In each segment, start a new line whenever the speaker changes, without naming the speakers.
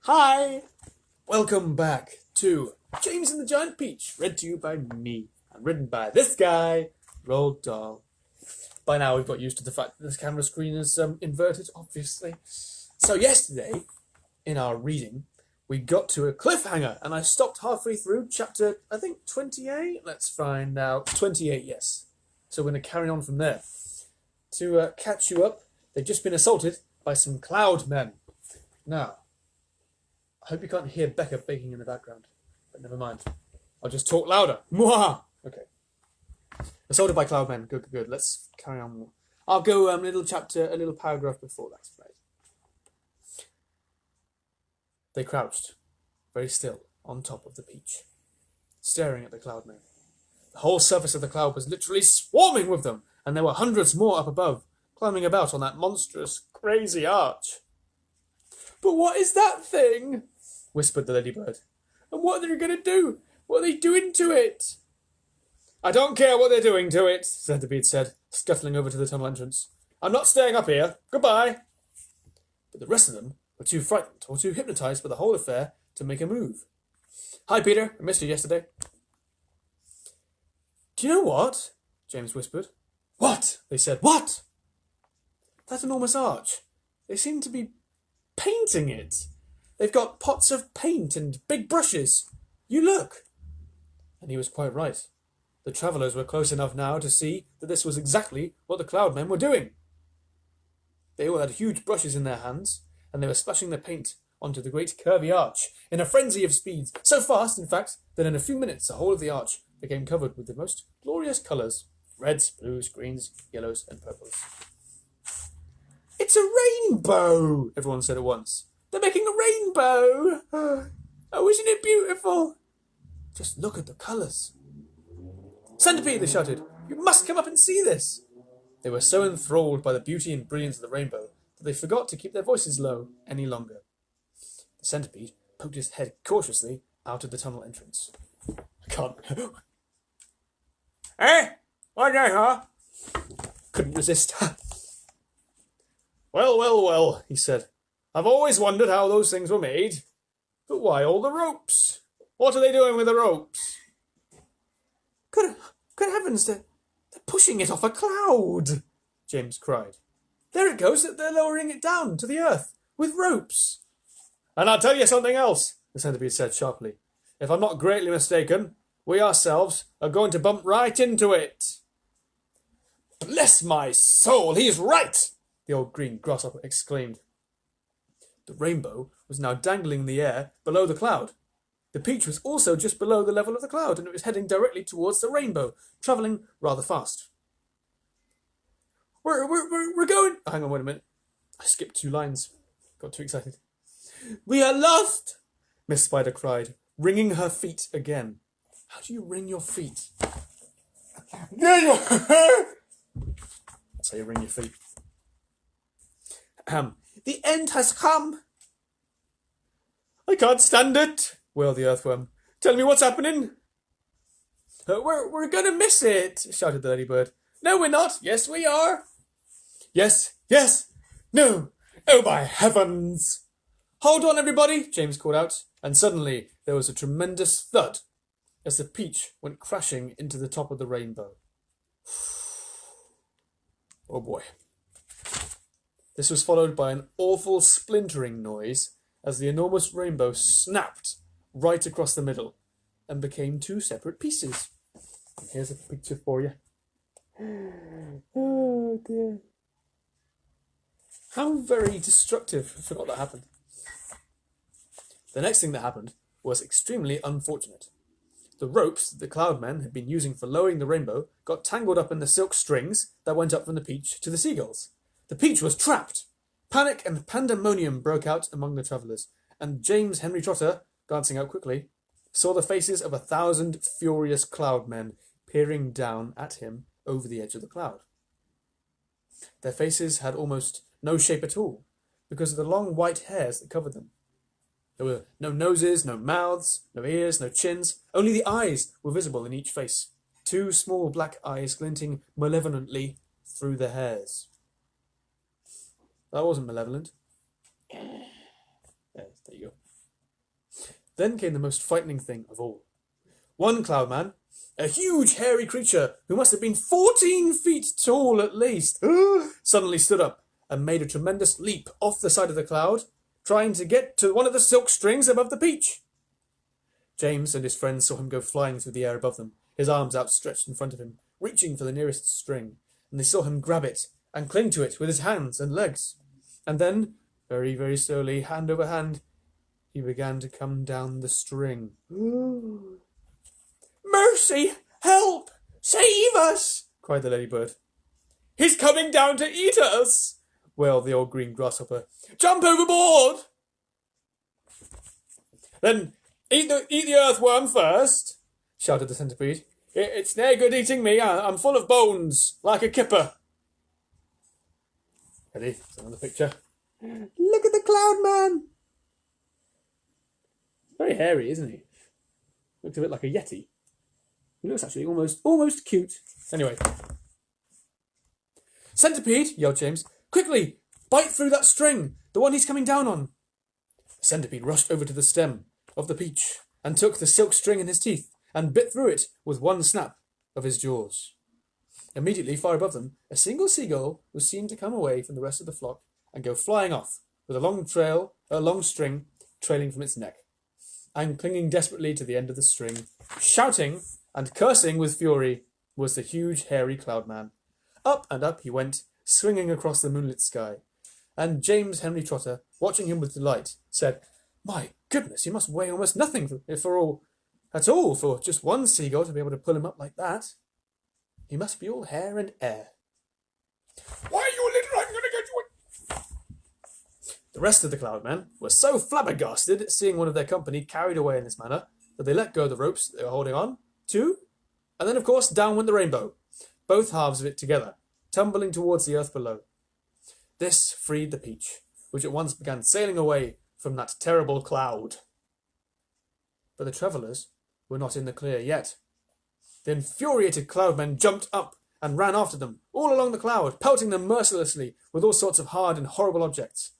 Hi! Welcome back to James and the Giant Peach, read to you by me, and written by this guy, Roald Dahl. By now we've got used to the fact that this camera screen is inverted, obviously. So yesterday, in our reading, we got to a cliffhanger, and I stopped halfway through chapter, I think, 28? Let's find out. 28, yes. So we're going to carry on from there. To catch you up, they've just been assaulted by some cloud men. Now, I hope you can't hear Becca baking in the background, but never mind. I'll just talk louder. Mwah! Okay. Assaulted by cloudmen. Good, good, good. Let's carry on. I'll go a little paragraph before that. Right. They crouched, very still, on top of the peach, staring at the cloudmen. The whole surface of the cloud was literally swarming with them, and there were hundreds more up above, climbing about on that monstrous, crazy arch. "But what is that thing?" whispered the ladybird. "And what are they going to do? What are they doing to it?" "I don't care what they're doing to it," Centipede said, scuttling over to the tunnel entrance. "I'm not staying up here. Goodbye." But the rest of them were too frightened or too hypnotized by the whole affair to make a move. "Hi, Peter. I missed you yesterday." "Do you know what?" James whispered. "What?" they said. "What?" "That enormous arch. They seem to be painting it. They've got pots of paint and big brushes. You look." And he was quite right. The travellers were close enough now to see that this was exactly what the cloudmen were doing. They all had huge brushes in their hands, and they were splashing the paint onto the great curvy arch in a frenzy of speed, so fast, in fact, that in a few minutes the whole of the arch became covered with the most glorious colours: reds, blues, greens, yellows, and purples. "It's a rainbow!" everyone said at once. "They're making a rainbow! Oh, isn't it beautiful? Just look at the colours." "Centipede!" they shouted. "You must come up and see this!" They were so enthralled by the beauty and brilliance of the rainbow that they forgot to keep their voices low any longer. The centipede poked his head cautiously out of the tunnel entrance. "I can't." "Eh? What the hell?" Couldn't resist. "Well, well, well," he said. "I've always wondered how those things were made. But why all the ropes? What are they doing with the ropes?" Good heavens, they're pushing it off a cloud," James cried. "There it goes, they're lowering it down to the earth, with ropes." "And I'll tell you something else," the centipede said sharply. "If I'm not greatly mistaken, we ourselves are going to bump right into it." "Bless my soul, he's right!" the old green grasshopper exclaimed. The rainbow was now dangling in the air below the cloud. The peach was also just below the level of the cloud, and it was heading directly towards the rainbow, travelling rather fast. We're going... Hang on, wait a minute. I skipped 2 lines. Got too excited. "We are lost!" Miss Spider cried, wringing her feet again. How do you wring your feet? That's how you wring your feet. "The end has come." "I can't stand it," wailed the earthworm. "Tell me what's happening." We're going to miss it," shouted the ladybird. "No, we're not." "Yes, we are." "Yes, yes, no. Oh, by heavens." "Hold on, everybody," James called out, and suddenly there was a tremendous thud as the peach went crashing into the top of the rainbow. Oh boy. This was followed by an awful splintering noise as the enormous rainbow snapped right across the middle and became 2 separate pieces. Here's a picture for you. Oh dear. How very destructive. I forgot that happened. The next thing that happened was extremely unfortunate. The ropes that the cloudmen had been using for lowering the rainbow got tangled up in the silk strings that went up from the peach to the seagulls. The peach was trapped. Panic and pandemonium broke out among the travellers, and James Henry Trotter, glancing out quickly, saw the faces of 1,000 furious cloudmen peering down at him over the edge of the cloud. Their faces had almost no shape at all, because of the long white hairs that covered them. There were no noses, no mouths, no ears, no chins. Only the eyes were visible in each face. 2 small black eyes glinting malevolently through the hairs. That wasn't malevolent. There you go. Then came the most frightening thing of all. One cloudman, a huge hairy creature who must have been 14 feet tall at least, suddenly stood up and made a tremendous leap off the side of the cloud, trying to get to one of the silk strings above the peach. James and his friends saw him go flying through the air above them, his arms outstretched in front of him, reaching for the nearest string, and they saw him grab it and cling to it with his hands and legs. And then, very, very slowly, hand over hand, he began to come down the string. "Mercy! Help! Save us!" cried the ladybird. "He's coming down to eat us!" wailed the old green grasshopper. "Jump overboard!" "Then eat the earthworm first," shouted the centipede. "It's no good eating me. I'm full of bones, like a kipper." Ready? Another picture. Look at the cloud man. Very hairy, isn't he? Looks a bit like a yeti. He looks actually almost cute. Anyway. "Centipede," yelled James. "Quickly, bite through that string, the one he's coming down on." The centipede rushed over to the stem of the peach and took the silk string in his teeth and bit through it with one snap of his jaws. Immediately, far above them, a single seagull was seen to come away from the rest of the flock and go flying off with a long string trailing from its neck, and clinging desperately to the end of the string, shouting and cursing with fury, was the huge hairy cloudman. Up and up he went, swinging across the moonlit sky, and James Henry Trotter, watching him with delight, said, "My goodness, he must weigh almost nothing for just one seagull to be able to pull him up like that. He must be all hair and air." "Why, you little, I'm going to get you a..." The rest of the cloudmen were so flabbergasted at seeing one of their company carried away in this manner that they let go of the ropes they were holding on to, and then, of course, down went the rainbow, both halves of it together, tumbling towards the earth below. This freed the peach, which at once began sailing away from that terrible cloud. But the travellers were not in the clear yet. The infuriated cloudmen jumped up and ran after them, all along the cloud, pelting them mercilessly with all sorts of hard and horrible objects.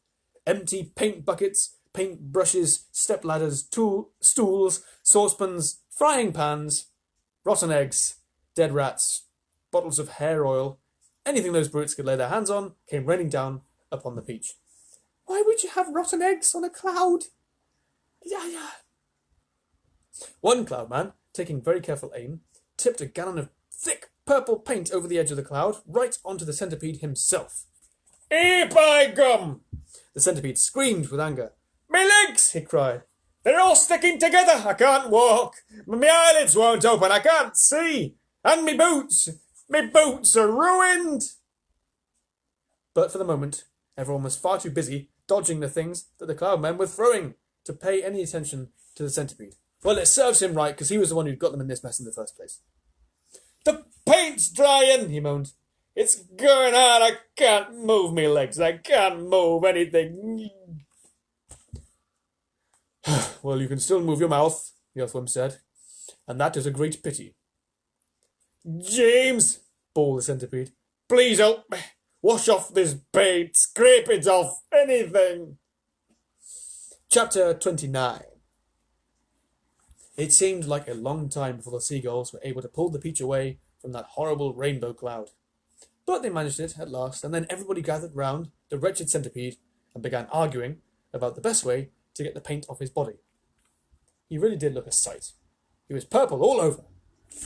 Empty paint buckets, paint brushes, step ladders, stools, saucepans, frying pans, rotten eggs, dead rats, bottles of hair oil, anything those brutes could lay their hands on came raining down upon the peach. "Why would you have rotten eggs on a cloud?" Yeah. One cloudman, taking very careful aim, tipped a gallon of thick purple paint over the edge of the cloud, right onto the centipede himself. By gum! The centipede screamed with anger. "My legs!" he cried. "They're all sticking together. I can't walk. My eyelids won't open. I can't see. And me boots are ruined." But for the moment, everyone was far too busy dodging the things that the cloudmen were throwing to pay any attention to the centipede. Well, it serves him right, because he was the one who'd got them in this mess in the first place. "The paint's drying," he moaned. "It's going on. I can't move me legs. I can't move anything." "Well, you can still move your mouth," the earthworm said, "and that is a great pity." "James," bawled the centipede, "please help me. Wash off this paint. Scrape it off. Anything." Chapter 29. It seemed like a long time before the seagulls were able to pull the peach away from that horrible rainbow cloud. But they managed it at last, and then everybody gathered round the wretched centipede and began arguing about the best way to get the paint off his body. He really did look a sight. He was purple all over.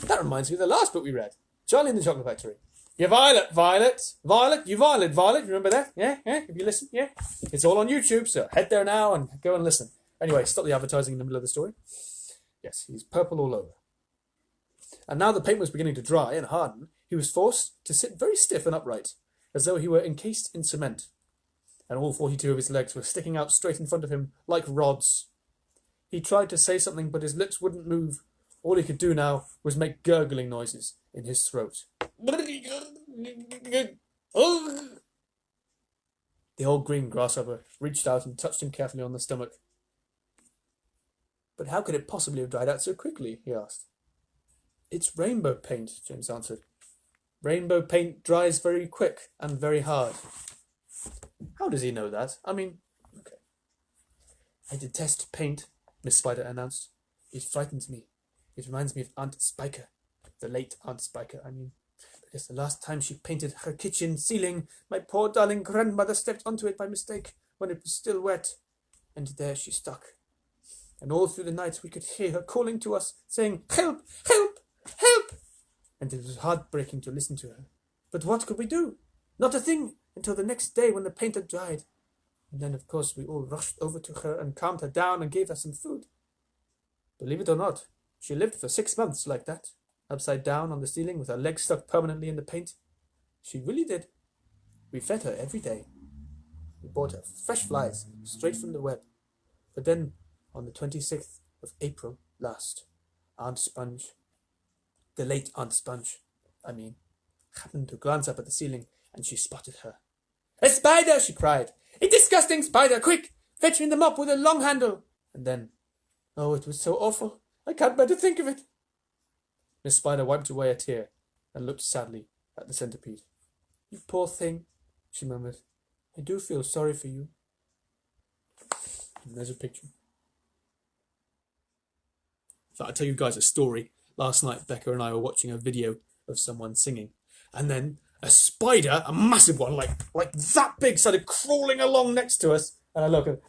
That reminds me of the last book we read, Charlie and the Chocolate Factory. "You Violet, Violet, Violet, you Violet, Violet." Remember that? Yeah? If you listen, yeah? It's all on YouTube, so head there now and go and listen. Anyway, stop the advertising in the middle of the story. Yes, he's purple all over. And now the paint was beginning to dry and harden, he was forced to sit very stiff and upright, as though he were encased in cement, and all 42 of his legs were sticking out straight in front of him like rods. He tried to say something, but his lips wouldn't move. All he could do now was make gurgling noises in his throat. The old green grasshopper reached out and touched him carefully on the stomach. "But how could it possibly have dried out so quickly?" he asked. "It's rainbow paint," James answered. "Rainbow paint dries very quick and very hard." How does he know that? I mean, okay. "I detest paint, Miss Spider announced. "It frightens me. It reminds me of Aunt Spiker. The late Aunt Spiker, I mean. Because the last time she painted her kitchen ceiling, my poor darling grandmother stepped onto it by mistake when it was still wet. And there she stuck. And all through the night we could hear her calling to us, saying, 'Help! Help! Help!' And it was heartbreaking to listen to her. But what could we do? Not a thing until the next day when the paint had dried. And then, of course, we all rushed over to her and calmed her down and gave her some food. Believe it or not, she lived for 6 months like that, upside down on the ceiling with her legs stuck permanently in the paint. She really did. We fed her every day. We bought her fresh flies straight from the web. But then, on the 26th of April last, Aunt Sponge, the late Aunt Sponge, happened to glance up at the ceiling, and she spotted her. 'A spider!' she cried. 'A disgusting spider! Quick! Fetch me the mop with a long handle!' And then, oh, it was so awful. I can't bear to think of it." Miss Spider wiped away a tear and looked sadly at the centipede. "You poor thing," she murmured. "I do feel sorry for you." And there's a picture. So I'll tell you guys a story. Last night, Becca and I were watching a video of someone singing, and then a spider, a massive one, like that big, started crawling along next to us, and I looked and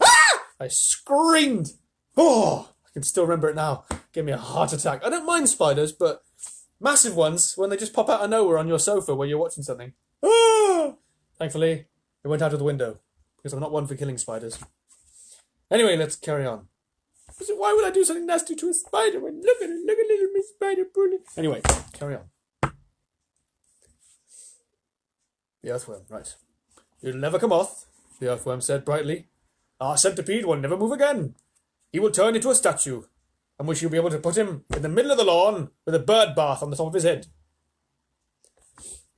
I screamed. Oh, I can still remember it now. Gave me a heart attack. I don't mind spiders, but massive ones, when they just pop out of nowhere on your sofa while you're watching something. Ah! Thankfully, it went out of the window, because I'm not one for killing spiders. Anyway, let's carry on. So why would I do something nasty to a spider when look at little Miss Spider bully. Anyway, carry on. The earthworm, right. "He'll never come off," the earthworm said brightly. "Our centipede will never move again. He will turn into a statue, and we shall be able to put him in the middle of the lawn with a bird bath on the top of his head.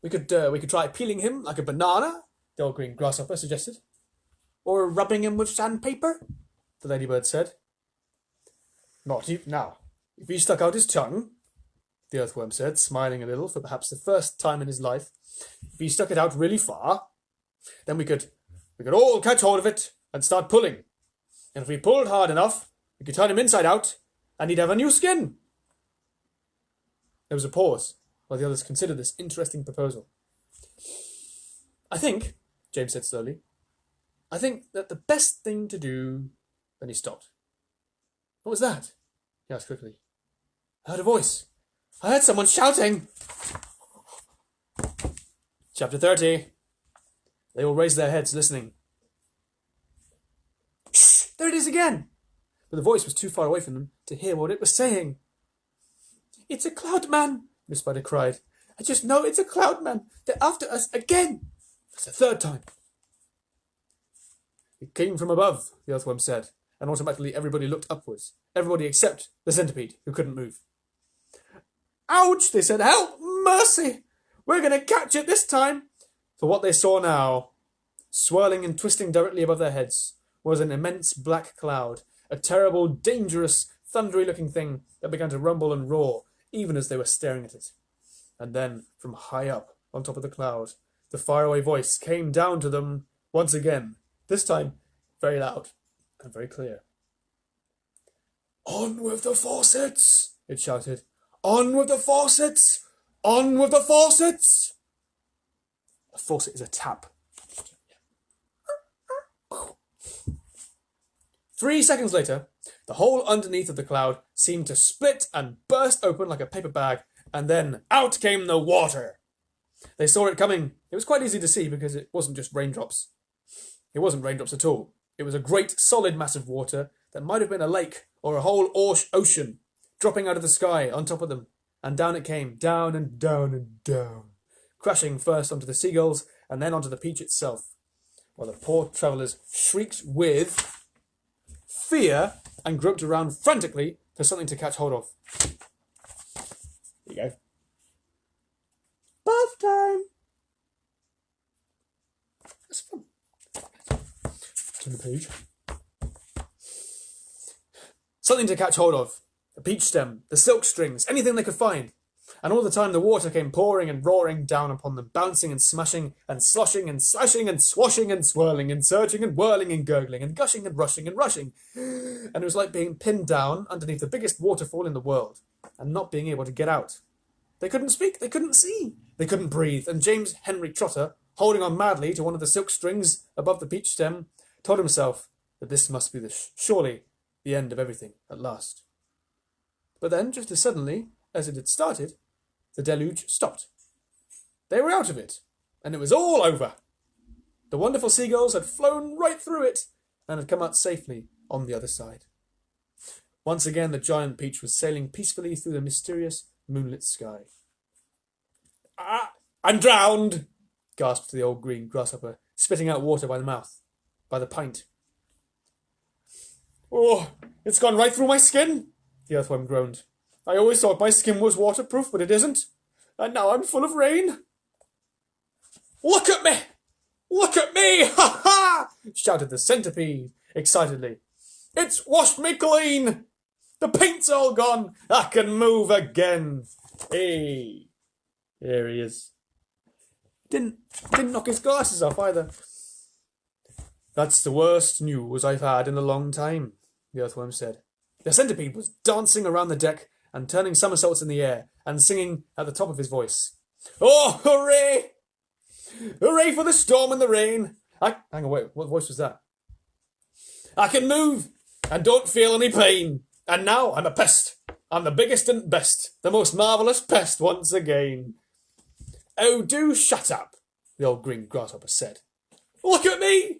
We could try peeling him like a banana," the old green grasshopper suggested. "Or rubbing him with sandpaper," the ladybird said. "Not even now. If he stuck out his tongue," the earthworm said, smiling a little for perhaps the first time in his life. "If he stuck it out really far, then we could all catch hold of it and start pulling. And if we pulled hard enough, we could turn him inside out, and he'd have a new skin." There was a pause while the others considered this interesting proposal. "I think," James said slowly, "I think that the best thing to do..." Then he stopped. "What was that?" he asked quickly. "I heard a voice. I heard someone shouting." Chapter 30. They all raised their heads, listening. "Shh! There it is again!" But the voice was too far away from them to hear what it was saying. "It's a cloud man," Miss Spider cried. "I just know it's a cloud man. They're after us again." That's the third time. "It came from above," the earthworm said, and automatically everybody looked upwards. Everybody except the centipede, who couldn't move. "Ouch!" they said. "Help! Mercy! We're going to catch it this time!" For what they saw now, swirling and twisting directly above their heads, was an immense black cloud, a terrible, dangerous, thundery-looking thing that began to rumble and roar, even as they were staring at it. And then, from high up, on top of the cloud, the faraway voice came down to them once again, this time very loud and very clear. "On with the faucets!" it shouted. "On with the faucets! On with the faucets!" A faucet is a tap. 3 seconds later, the hole underneath of the cloud seemed to split and burst open like a paper bag, and then out came the water. They saw it coming. It was quite easy to see because it wasn't just raindrops. It wasn't raindrops at all. It was a great, solid mass of water that might have been a lake or a whole ocean dropping out of the sky on top of them. And down it came, down and down and down, crashing first onto the seagulls and then onto the peach itself, while the poor travellers shrieked with fear and groped around frantically for something to catch hold of. There you go. Bath time! That's fun. Turn the page. Something to catch hold of. A peach stem, the silk strings, anything they could find. And all the time the water came pouring and roaring down upon them, bouncing and smashing and sloshing and slashing and swashing and swirling and surging and whirling and gurgling and gushing and rushing and rushing. And it was like being pinned down underneath the biggest waterfall in the world and not being able to get out. They couldn't speak, they couldn't see, they couldn't breathe, and James Henry Trotter, holding on madly to one of the silk strings above the peach stem, told himself that this must be surely the end of everything at last. But then, just as suddenly as it had started, the deluge stopped. They were out of it, and it was all over. The wonderful seagulls had flown right through it and had come out safely on the other side. Once again, the giant peach was sailing peacefully through the mysterious moonlit sky. I'm drowned, gasped the old green grasshopper, spitting out water by the mouth, by the pint. Oh, it's gone right through my skin, the earthworm groaned. I always thought my skin was waterproof, but it isn't. And now I'm full of rain. Look at me! Look at me! Ha ha! Shouted the centipede excitedly. It's washed me clean! The paint's all gone! I can move again! Hey! Here he is. Didn't knock his glasses off either. That's the worst news I've had in a long time, the earthworm said. The centipede was dancing around the deck and turning somersaults in the air and singing at the top of his voice. Oh, hooray! Hooray for the storm and the rain! Hang on, wait, what voice was that? I can move and don't feel any pain. And now I'm a pest. I'm the biggest and best, the most marvellous pest once again. Oh, do shut up, the old green grasshopper said. Look at me,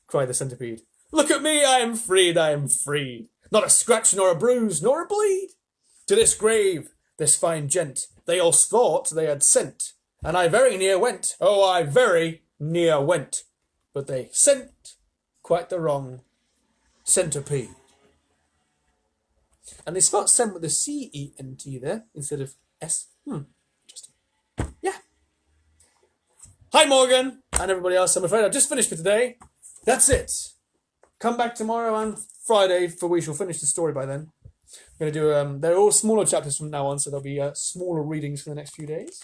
cried the centipede. Look at me, I am freed, I am freed. Not a scratch, nor a bruise, nor a bleed. To this grave, this fine gent, they all thought they had sent. And I very near went, oh, I very near went. But they sent quite the wrong centipede. And they spelled scent with a C-E-N-T there, instead of S. Interesting. Yeah. Hi, Morgan, and everybody else. I'm afraid I've just finished for today. That's it. Come back tomorrow and Friday, for we shall finish the story by then. I'm going to do, they're all smaller chapters from now on, so there'll be smaller readings for the next few days,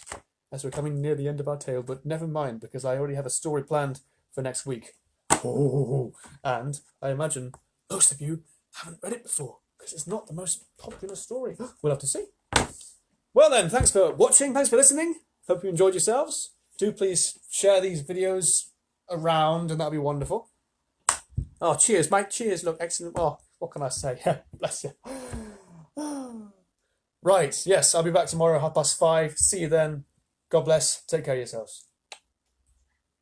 as we're coming near the end of our tale, but never mind, because I already have a story planned for next week. Oh, and I imagine most of you haven't read it before, because it's not the most popular story. We'll have to see. Well then, thanks for watching, thanks for listening. Hope you enjoyed yourselves. Do please share these videos around, and that'll be wonderful. Oh, cheers, mate. Cheers. Look, excellent. Oh, what can I say? Bless you. Right, yes, I'll be back tomorrow, 5:30. See you then. God bless. Take care of yourselves.